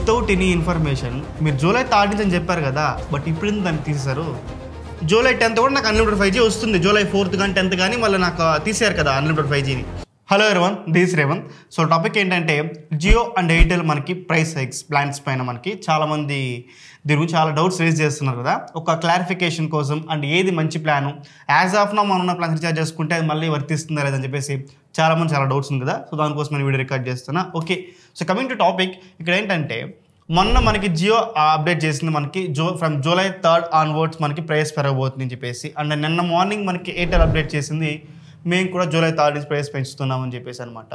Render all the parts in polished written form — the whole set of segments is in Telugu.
వితౌట్ ఎనీ ఇన్ఫర్మేషన్ మీరు జూలై 3 నుంచి అని చెప్పారు కదా, బట్ ఇప్పుడు దాన్ని తీసేశారు. జూలై 10th కూడా నాకు అన్లిమిటెడ్ 5G వస్తుంది. జూలై 4th కానీ 10th కానీ మళ్ళీ నాకు తీసారు కదా అన్లిమిటెడ్ 5Gని. Hello everyone, this Revanth. So topic ఏంటంటే జియో అండ్ ఎయిర్టెల్ మనకి ప్రైస్ హైక్స్ ప్లాన్స్ పైన మనకి చాలామంది దీని గురించి చాలా డౌట్స్ రేజ్ చేస్తున్నారు కదా. ఒక క్లారిఫికేషన్ కోసం అండ్ ఏది మంచి ప్లాను, యాజ్ ఆఫ్ నో మనం ఉన్న ప్లాన్ రీఛార్జ్ చేసుకుంటే అది మళ్ళీ వర్తిస్తుందా లేదని చెప్పేసి చాలామంది చాలా డౌట్స్ ఉంది కదా. సో దానికోసం నేను వీడియో రికార్డ్ చేస్తున్నా. Okay, so coming to topic, ఇక్కడ ఏంటంటే మొన్న మనకి జియో అప్డేట్ చేసింది మనకి ఫ్రమ్ జూలై 3rd ఆన్వర్డ్స్ మనకి ప్రైస్ పెరగబోతుంది అని చెప్పేసి. అండ్ నిన్న మార్నింగ్ మనకి ఎయిర్టెల్ అప్డేట్ చేసింది మేము కూడా జూలై 3rd నుంచి ప్రైస్ పెంచుతున్నామని చెప్పేసి అనమాట.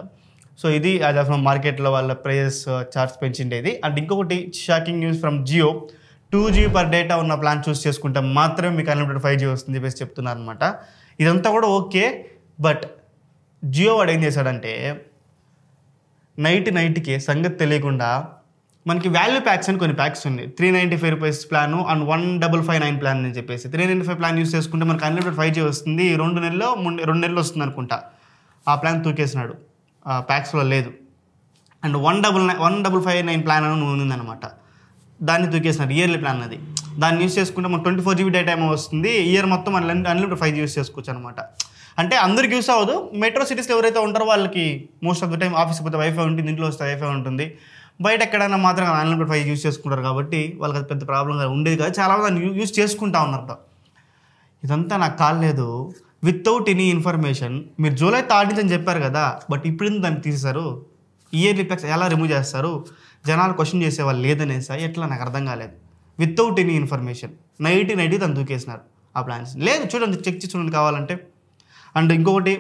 సో ఇది యాజ్ ఆఫ్ మార్కెట్లో వాళ్ళ ప్రైస్ చార్ట్స్ పెంచిండేది. అండ్ ఇంకొకటి shocking news from Jio, 2GB per data ఉన్న ప్లాన్ చూస్ చేసుకుంటే మాత్రమే మీకు అన్లిమిటెడ్ 5G వస్తుంది చెప్పేసి చెప్తున్నారు అనమాట. ఇదంతా కూడా ఓకే, బట్ జియో వాడు ఏం చేశాడంటే నైట్కి సంగతి తెలియకుండా మనకి వాల్యూ ప్యాక్స్ అని కొన్ని ప్యాక్స్ ఉన్నాయి. 395 రూపీస్ ప్లాను అండ్ 1559 ప్లాన్ అని చెప్పేసి 395 ప్లాన్ యూస్ చేసుకుంటే మనకి అన్లిమిటెడ్ 5G వస్తుంది. 2 నెలలు వస్తుంది అనుకుంటా. ఆ ప్లాన్ తూకేసినాడు, ఆ ప్యాక్స్లో లేదు. అండ్ 1559 ప్లాన్ అని ఉందన్నమాట, దాన్ని తూకేసినాడు. ఇయర్లీ ప్లాన్ అది. దాన్ని యూస్ చేసుకుంటే మనకు 24GB డేటా ఏమో వస్తుంది. ఇయర్ మొత్తం అన్లిమిటెడ్ 5G యూస్ చేసుకోవచ్చు అనమాట. అంటే అందరికి యూస్ అవ్వదు. మెట్రో సిటీస్లో ఎవరైతే ఉంటారో వాళ్ళకి మోస్ట్ ఆఫ్ ద టైం ఆఫీస్కి పోతే వైఫై ఉంటుంది, ఇంట్లో వస్తే వైఫై ఉంటుంది. బయట ఎక్కడైనా మాత్రం అన్లిమిటెడ్ 5G యూస్ చేసుకుంటారు కాబట్టి వాళ్ళకి అది పెద్ద ప్రాబ్లంగా ఉండేది కాదు. చాలామంది దాన్ని యూస్ చేసుకుంటా ఉన్నారు. ఇదంతా నాకు కాలేదు. వితౌట్ ఎనీ ఇన్ఫర్మేషన్ మీరు జూలై 3rd నుంచి అని చెప్పారు కదా, బట్ ఇప్పుడు దాన్ని తీసేశారు. ఇయర్లీ ప్యాక్స్ ఎలా రిమూవ్ చేస్తారు, జనాలు క్వశ్చన్ చేసేవాళ్ళు లేదనేసా ఎట్లా నాకు అర్థం కాలేదు. వితౌట్ ఎనీ ఇన్ఫర్మేషన్ నైట్ దాన్ని దూకేసినారు ఆ ప్లాన్స్. లేదు, చూడండి, చెక్ చేసి చూడండి కావాలంటే. అండ్ ఇంకొకటి,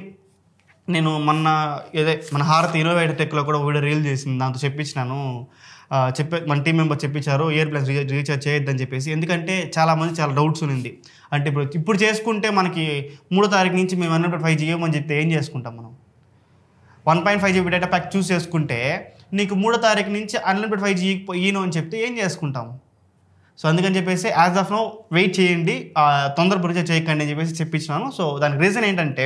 నేను మన హారతి ఇన్నోవేటర్ టెక్లో కూడా వీడియో రీల్ చేసింది, దాంతో చెప్పించినాను. మన టీం మెంబర్ చెప్పించారు ఇయర్ ప్లాన్స్ రీఛార్జ్ చేయొద్దని చెప్పేసి. ఎందుకంటే చాలామంది చాలా డౌట్స్ ఉంది. అంటే ఇప్పుడు చేసుకుంటే మనకి 3వ తారీఖు నుంచి మేము అన్లిమిటెడ్ 5G ఇవ్వమని చెప్తే ఏం చేసుకుంటాం మనం? 1.5GB డేటా ప్యాక్ చూస్ చేసుకుంటే నీకు 3వ తారీఖు నుంచి అన్లిమిటెడ్ 5G ఈను అని చెప్తే ఏం చేసుకుంటాం? సో అందుకని చెప్పేసి యాజ్ ఆఫ్ నో వెయిట్ చేయండి, తొందరగా రీఛార్జ్ చేయకండి అని చెప్పేసి చెప్పించినాను. సో దానికి రీజన్ ఏంటంటే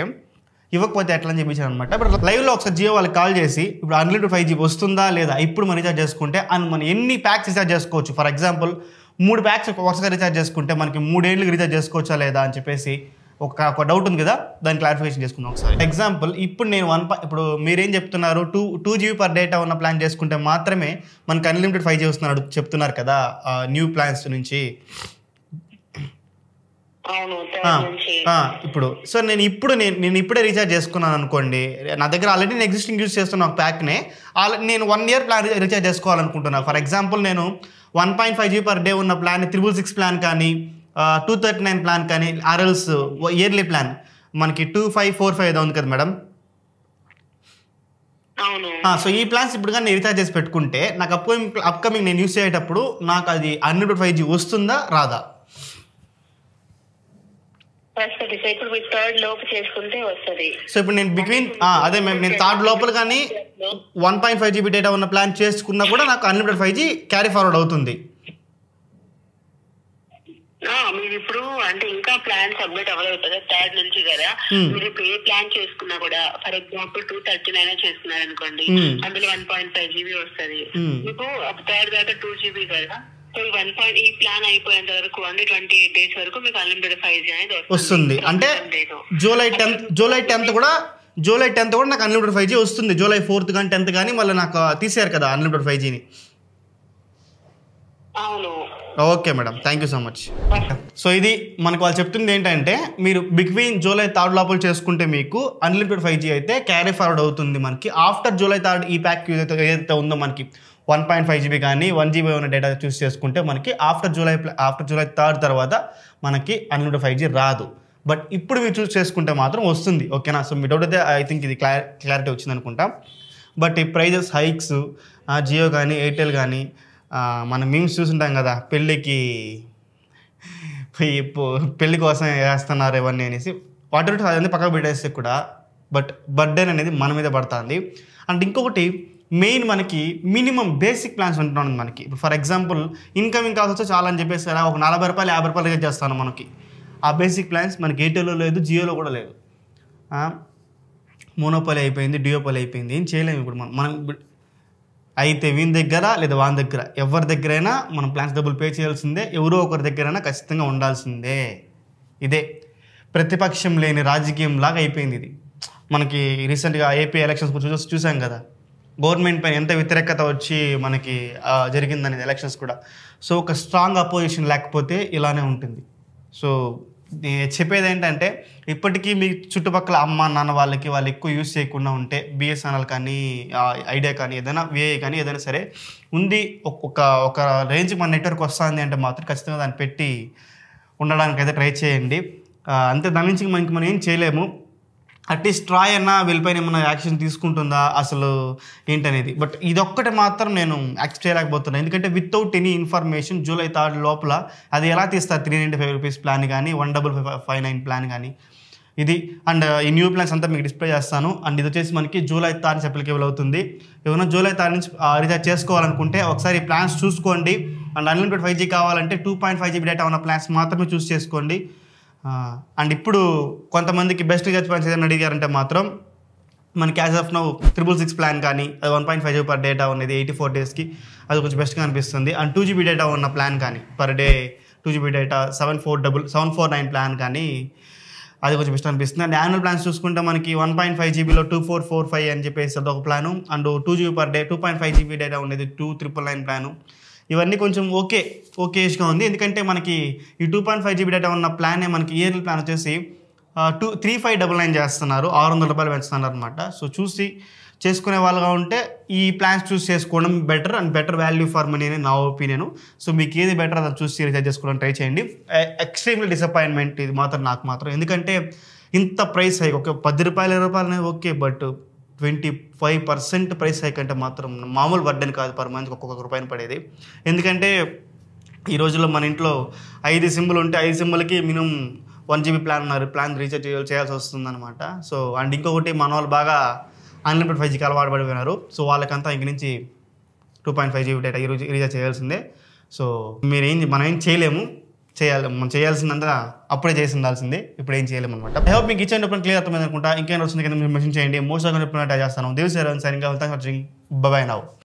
ఇవ్వకపోతే ఎట్లా అని చెప్పించాను అనమాట. ఇప్పుడు లైవ్లో ఒకసారి జియో వాళ్ళకి కాల్ చేసి ఇప్పుడు అన్లిమిటెడ్ 5G వస్తుందా లేదా, ఇప్పుడు మనం రీఛార్జ్ చేసుకుంటే మనం ఎన్ని ప్యాక్స్ రీఛార్జ్ చేసుకోవచ్చు. ఫర్ ఎగ్జాంపుల్ 3 ప్యాక్స్ ఒకసారి రీఛార్జ్ చేసుకుంటే మనకి 3 ఏళ్ళకి రీఛార్జ్ చేసుకోవచ్చా లేదా అని చెప్పేసి ఒక డౌట్ ఉంది కదా, దాన్ని క్లారిఫికేషన్ చేసుకుందాం ఒకసారి. ఎగ్జాంపుల్, ఇప్పుడు నేను ఇప్పుడు మీరేం చెప్తున్నారు, 2GB పర్ డేటా ఉన్న ప్లాన్ చేసుకుంటే మాత్రమే మనకి అన్లిమిటెడ్ 5G వస్తున్నాడు చెప్తున్నారు కదా న్యూ ప్లాన్స్ నుంచి. ఇప్పుడు సో నేను ఇప్పుడే రీఛార్జ్ చేసుకున్నాను అనుకోండి, నా దగ్గర ఆల్రెడీ నేను ఎగ్జిస్టింగ్ యూజ్ చేస్తున్న ఒక ప్యాక్నే నేను 1 year ప్లాన్ రీఛార్జ్ చేసుకోవాలనుకుంటున్నాను. ఫర్ ఎగ్జాంపుల్ నేను 1.5GB పర్ డే ఉన్న ప్లాన్ 666 ప్లాన్ కానీ 239 ప్లాన్ కానీ ఆర్ఎల్స్ ఇయర్లీ ప్లాన్ మనకి 2545 ఏదో ఉంది కదా మేడం. సో ఈ ప్లాన్స్ ఇప్పుడు కానీ నేను రీఛార్జ్ చేసి పెట్టుకుంటే నాకు అప్కమింగ్ నేను యూస్ చేసేటప్పుడు నాకు అది అన్లిమిటెడ్ 5G వస్తుందా రాదా? సో ఇప్పుడు నేను బిట్వీన్ అదే నేను 3rd లోపల కానీ 1.5GB డేటా ఉన్న ప్లాన్ చేసుకున్నా కూడా నాకు అన్లిమిటెడ్ 5G క్యారీ ఫార్వర్డ్ అవుతుంది. మీరు ఇప్పుడు అంటే ఇంకా ప్లాన్ సబ్మిట్ అవ్వలేదు కదా 3rd నుంచి కదా, మీరు ఇప్పుడు ఏ ప్లాన్ చేసుకున్నా కూడా ఫర్ ఎగ్జాంపుల్ 239 చేసుకున్నారు అనుకోండి, అందులో 1.5GB వస్తుంది మీకు. 3rd దాకా 2GB కదా, సో ఈ ప్లాన్ అయిపోయేంత వరకు 128 days వరకు మీకు అన్లిమిటెడ్ 5G అనేది వస్తుంది. అంటే జూలై 10th కూడా నాకు అన్లిమిటెడ్ 5G వస్తుంది. జూలై 4th కానీ 10th కానీ మళ్ళీ నాకు తీసారు కదా అన్లిమిటెడ్ 5Gని. అవును, okay madam, thank you so much. So ఇది మనకు వాళ్ళు చెప్తుంది ఏంటంటే మీరు బిట్వీన్ జూలై 3rd లోపల చేసుకుంటే మీకు అన్లిమిటెడ్ 5G అయితే క్యారీ ఫార్వర్డ్ అవుతుంది. మనకి ఆఫ్టర్ జూలై 3rd ఈ ప్యాక్ ఏదైతే ఉందో మనకి 1.5GB కానీ 1GB ఉన్న డేటా చూస్ చేసుకుంటే మనకి ఆఫ్టర్ జూలై 3rd తర్వాత మనకి అన్లిమిటెడ్ 5G రాదు. బట్ ఇప్పుడు మీరు చూస్ చేసుకుంటే మాత్రం వస్తుంది. ఓకేనా? సో మీ డౌట్ అయితే ఐ థింక్ ఇది క్లారిటీ వచ్చింది అనుకుంటా. బట్ ఈ ప్రైజెస్ హైక్స్ జియో కానీ ఎయిర్టెల్ కానీ మనం మీమ్స్ చూసుంటాం కదా, పెళ్ళి కోసం వేస్తున్నారు ఇవన్నీ అనేసి, వాటి అదన్నీ పక్కకు పెట్టేస్తే కూడా బట్ బర్డెన్ అనేది మన మీద పడుతుంది. అండ్ ఇంకొకటి మెయిన్ మనకి మినిమం బేసిక్ ప్లాన్స్ ఉంటున్నాను మనకి. ఇప్పుడు ఫర్ ఎగ్జాంపుల్ ఇన్కమింగ్ కాల్స్ వచ్చి చాలా అని చెప్పేసి ఒక 40 రూపాయలు 50 రూపాయలు రీఛార్జ్ చేస్తాను మనకి. ఆ బేసిక్ ప్లాన్స్ మనకి ఎయిర్టెల్లో లేదు, జియోలో కూడా లేదు. మోనోపాలి అయిపోయింది, డియోపాలి అయిపోయింది, ఏం చేయలేము ఇప్పుడు మనం. అయితే వీని దగ్గర లేదా వాని దగ్గర ఎవరి దగ్గరైనా మనం ప్లాన్స్ డబ్బులు పే చేయాల్సిందే, ఎవరో ఒకరి దగ్గరైనా ఖచ్చితంగా ఉండాల్సిందే. ఇదే ప్రతిపక్షం లేని రాజకీయం లాగా అయిపోయింది ఇది. మనకి రీసెంట్గా ఏపీ ఎలక్షన్స్ చూసాం కదా, గవర్నమెంట్ పైన ఎంత వ్యతిరేకత వచ్చి మనకి జరిగిందనేది ఎలక్షన్స్ కూడా. సో ఒక స్ట్రాంగ్ అపోజిషన్ లేకపోతే ఇలానే ఉంటుంది. సో చెప్పేది ఏంటంటే ఇప్పటికీ మీ చుట్టుపక్కల అమ్మ నాన్న వాళ్ళు ఎక్కువ యూస్ చేయకుండా ఉంటే బిఎస్ఎన్ఎల్ కానీ ఐడియా కానీ ఏదైనా విఐ కానీ ఏదైనా సరే ఉంది, ఒక రేంజ్కి మన నెట్వర్క్ వస్తుంది అంటే మాత్రం ఖచ్చితంగా దాన్ని పెట్టి ఉండడానికి అయితే ట్రై చేయండి. అంతే, దాని నుంచి మనం ఏం చేయలేము. అట్లీస్ట్ ట్రాయ్ అన్నా వీళ్ళపైన ఏమైనా యాక్షన్ తీసుకుంటుందా అసలు ఏంటనేది. బట్ ఇదొక్కటి మాత్రం నేను యాక్సెప్ట్ చేయలేకపోతున్నాను. ఎందుకంటే వితౌట్ ఎనీ ఇన్ఫర్మేషన్ జూలై 3 లోపల అది ఎలా తీస్తారు 395 రూపీస్ ప్లాన్ కానీ 1559 ప్లాన్ కానీ ఇది. అండ్ ఈ న్యూ ప్లాన్స్ అంతా మీకు డిస్ప్లే చేస్తాను. అండ్ ఇది వచ్చేసి మనకి జూలై 3 నుంచి అప్లికేబుల్ అవుతుంది. ఏమైనా జూలై 3 నుంచి రీఛార్జ్ చేసుకోవాలనుకుంటే ఒకసారి ప్లాన్స్ చూసుకోండి. అండ్ అన్లిమిటెడ్ 5G కావాలంటే 2.5 GB డేటా ఉన్న ప్లాన్స్ మాత్రమే చూస్ చేసుకోండి. అండ్ ఇప్పుడు కొంతమందికి బెస్ట్ రీఛార్జ్ ప్లాన్స్ ఏదైనా అడిగారంటే మాత్రం మనకి యాజ్ ఆఫ్ నౌ 666 ప్లాన్ కానీ అది 1.5 GB పర్ డేటా ఉన్నది 84 డేస్కి, అది కొంచెం బెస్ట్గా అనిపిస్తుంది. అండ్ 2 GB డేటా ఉన్న ప్లాన్ కానీ per day 2 GB data 749 plan కానీ అది కొంచెం బెస్ట్ అనిపిస్తుంది. అండ్ యాన్యువల్ ప్లాన్స్ చూసుకుంటే మనకి 1.5 GBలో 2445 అని చెప్పేసి అదొక plan. And 2 GB per day 2.5 GB data ఉండేది 2999 ప్లాను. ఇవన్నీ కొంచెం ఓకేష్గా ఉంది. ఎందుకంటే మనకి ఈ 2.5 GB డేటా ఉన్న ప్లానే మనకి ఇయర్లీ ప్లాన్ వచ్చేసి 3599 చేస్తున్నారు, 600 రూపాయలు పెంచుతున్నారు అనమాట. సో చూసి చేసుకునే వాళ్ళగా ఉంటే ఈ ప్లాన్స్ చూస్ చేసుకోవడం better and better value for money అని నా ఒపీనియన్. సో మీకు ఏది బెటర్ అది చూసి రీఛార్జ్ చేసుకోవడం ట్రై చేయండి. ఎక్స్ట్రీమ్లీ డిసప్పాయింట్మెంట్ ఇది మాత్రం నాకు మాత్రం. ఎందుకంటే ఇంత ప్రైస్ హైక్, ఒక 10 రూపాయలు 20 రూపాయలు అనేది ఓకే, బట్ 25% ప్రైస్ హైక్ అంటే మాత్రం మామూలు బర్డెన్ కాదు. పర్ మంత్కి ఒక్కొక్క రూపాయలు పడేది. ఎందుకంటే ఈ రోజుల్లో మన ఇంట్లో 5 సిమ్లు ఉంటే 5 సిమ్లకి మినిమం 1 GB ప్లాన్ రీఛార్జ్ చేయాల్సి వస్తుంది అనమాట. సో అండ్ ఇంకొకటి మన వాళ్ళు బాగా అన్లిమిటెడ్ 5Gకి అలవాటు పడిపోయినారు. సో వాళ్ళకంతా ఇంక నుంచి 2.5 GB డేటా ఈరోజు రీఛార్జ్ చేయాల్సిందే. సో మనం ఏం చేయలేము, మనం చేయాల్సిందంతా అప్పుడే చేసి ఉండాల్సిందే, ఇప్పుడు ఏం చేయలేము అనమాట. ఐ హోప్ మీకు ఇచ్చేటప్పుడు ఇప్పుడు క్లియర్ అర్థమైంది అనుకుంటా. ఇంకేం వస్తుంది కింద మీరు మెన్షన్ చేయండి. మోస్ట్ చెప్పినట్టు చేస్తాను. దేవ్ సార్ సరిగ్గా వెళ్తాను. By now.